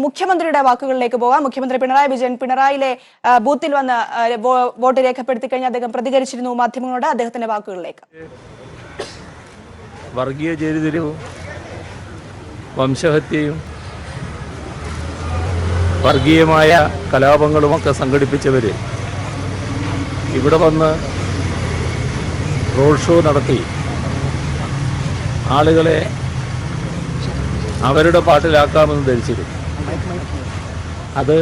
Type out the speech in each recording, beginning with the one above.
മുഖ്യമന്ത്രിയുടെ വാക്കുകളിലേക്ക് പോകാം. മുഖ്യമന്ത്രി പിണറായി വിജയൻ പിണറായിലെ ബൂത്തിൽ വന്ന് വോട്ട് രേഖപ്പെടുത്തി കഴിഞ്ഞ് അദ്ദേഹം പ്രതികരിച്ചിരുന്നു മാധ്യമങ്ങളോട്. അദ്ദേഹത്തിന്റെ വാക്കുകളിലേക്ക്. വർഗീയ ചേരിതിരിവും വംശഹത്യയും വർഗീയമായ കലാപങ്ങളുമൊക്കെ സംഘടിപ്പിച്ചവർ ഇവിടെ വന്ന് റോഡ് ഷോ നടത്തി ആളുകളെ അവരുടെ പാട്ടിലാക്കാമെന്ന് ധരിച്ചിരുന്നു. അത്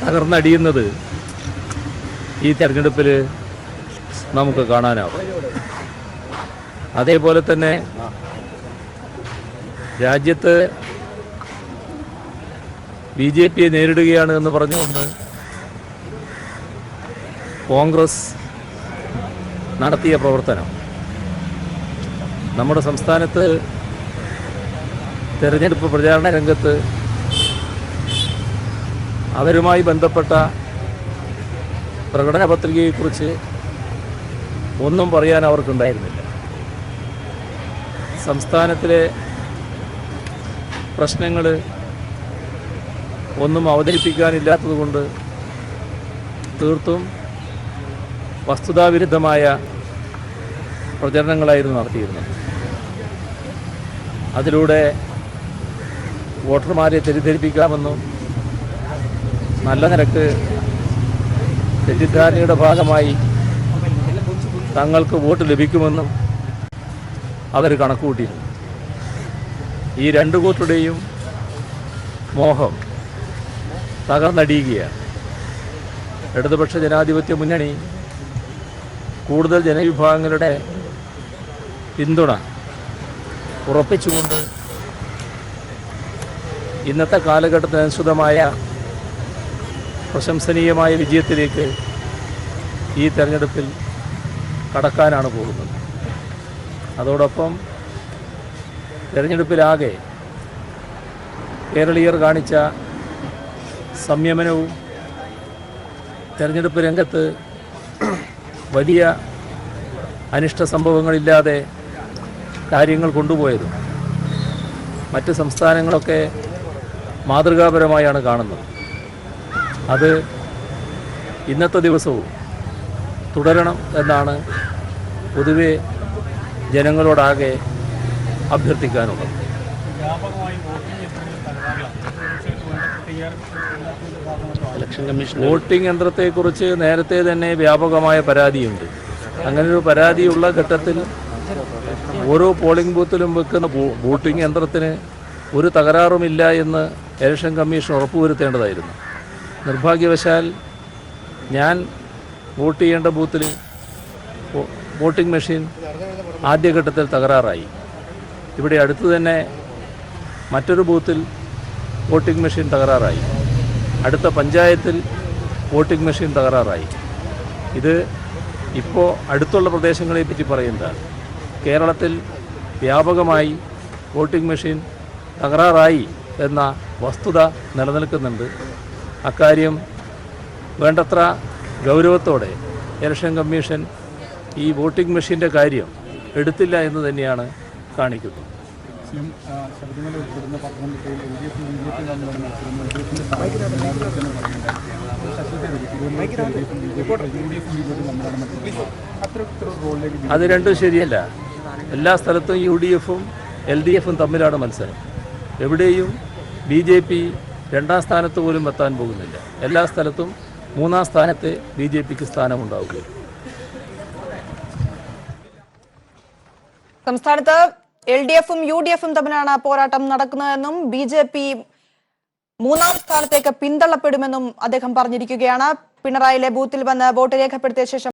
തകർന്നടിയുന്നത് ഈ തെരഞ്ഞെടുപ്പിൽ നമുക്ക് കാണാനാവും. അതേപോലെ തന്നെ രാജ്യത്ത് BJP നേരിടുകയാണ് എന്ന് പറഞ്ഞുകൊണ്ട് കോൺഗ്രസ് നടത്തിയ പ്രവർത്തനം നമ്മുടെ സംസ്ഥാനത്ത് തെരഞ്ഞെടുപ്പ് പ്രചാരണ രംഗത്ത് അവരുമായി ബന്ധപ്പെട്ട പ്രകടന പത്രികയെക്കുറിച്ച് ഒന്നും പറയാൻ അവർക്കുണ്ടായിരുന്നില്ല. സംസ്ഥാനത്തിലെ പ്രശ്നങ്ങൾ ഒന്നും അവതരിപ്പിക്കാനില്ലാത്തതുകൊണ്ട് തീർത്തും വസ്തുതാവിരുദ്ധമായ പ്രചരണങ്ങളായിരുന്നു നടത്തിയിരുന്നത്. അതിലൂടെ വോട്ടർമാരെ തെറ്റിദ്ധരിപ്പിക്കാമെന്നും നല്ല നിരക്ക് തെറ്റിദ്ധാരണയുടെ ഭാഗമായി തങ്ങൾക്ക് വോട്ട് ലഭിക്കുമെന്നും അവർ കണക്കുകൂട്ടിയിരുന്നു. ഈ രണ്ട് കൂട്ടരുടെയും മോഹം തകർന്നടിയുകയാണ്. ഇടതുപക്ഷ ജനാധിപത്യ മുന്നണി കൂടുതൽ ജനവിഭാഗങ്ങളുടെ പിന്തുണ ഉറപ്പിച്ചുകൊണ്ട് ഇന്നത്തെ കാലഘട്ടത്തിനനുസൃതമായ പ്രശംസനീയമായ വിജയത്തിലേക്ക് ഈ തെരഞ്ഞെടുപ്പിൽ കടക്കാനാണ് പോകുന്നത്. അതോടൊപ്പം തെരഞ്ഞെടുപ്പിലാകെ കേരളീയർ കാണിച്ച സംയമനവും തെരഞ്ഞെടുപ്പ് രംഗത്ത് വലിയ അനിഷ്ട സംഭവങ്ങളില്ലാതെ കാര്യങ്ങൾ കൊണ്ടുപോയതും മറ്റ് സംസ്ഥാനങ്ങളൊക്കെ മാതൃകാപരമായാണ് കാണുന്നത്. അത് ഇന്നത്തെ ദിവസവും തുടരണം എന്നാണ് പൊതുവെ ജനങ്ങളോടാകെ അഭ്യർത്ഥിക്കാനുള്ളത്. വോട്ടിംഗ് യന്ത്രത്തെക്കുറിച്ച് നേരത്തെ തന്നെ വ്യാപകമായ പരാതിയുണ്ട്. അങ്ങനൊരു പരാതിയുള്ള ഘട്ടത്തിൽ ഓരോ പോളിംഗ് ബൂത്തിലും വെക്കുന്ന വോട്ടിംഗ് യന്ത്രത്തിന് ഒരു തകരാറുമില്ല എന്ന് ഇലക്ഷൻ കമ്മീഷൻ ഉറപ്പുവരുത്തേണ്ടതായിരുന്നു. നിർഭാഗ്യവശാൽ ഞാൻ വോട്ട് ചെയ്യേണ്ട ബൂത്തിൽ വോട്ടിംഗ് മെഷീൻ ആദ്യഘട്ടത്തിൽ തകരാറായി. ഇവിടെ അടുത്ത് തന്നെ മറ്റൊരു ബൂത്തിൽ വോട്ടിംഗ് മെഷീൻ തകരാറായി. അടുത്ത പഞ്ചായത്തിൽ വോട്ടിംഗ് മെഷീൻ തകരാറായി. ഇത് ഇപ്പോൾ അടുത്തുള്ള പ്രദേശങ്ങളെ പറ്റി പറയുന്നതാണ്. കേരളത്തിൽ വ്യാപകമായി വോട്ടിംഗ് മെഷീൻ തകരാറായി എന്ന വസ്തുത നിലനിൽക്കുന്നുണ്ട്. അക്കാര്യം വേണ്ടത്ര ഗൗരവത്തോടെ ഇലക്ഷൻ കമ്മീഷൻ ഈ വോട്ടിംഗ് മെഷീൻ്റെ കാര്യം എടുത്തില്ല എന്ന് തന്നെയാണ് കാണിക്കുന്നത്. അത് രണ്ടും ശരിയല്ല. എല്ലാ സ്ഥലത്തും UDFും LDFും തമ്മിലാണ് മത്സരം. എവിടെയും BJP രണ്ടാം സ്ഥാനത്ത് പോലും എത്താൻ പോകുന്നില്ല. എല്ലാ സ്ഥലത്തും മൂന്നാം സ്ഥാനത്ത് BJPക്ക് സ്ഥാനമുണ്ടാവുകയും. സംസ്ഥാനത്ത് LDFും UDFും തമ്മിലാണ് പോരാട്ടം നടക്കുന്നതെന്നും BJP മൂന്നാം സ്ഥാനത്തേക്ക് പിന്തള്ളപ്പെടുമെന്നും അദ്ദേഹം പറഞ്ഞിരിക്കുകയാണ്. പിണറായിലെ ബൂത്തിൽ വന്ന് വോട്ട് രേഖപ്പെടുത്തിയ ശേഷം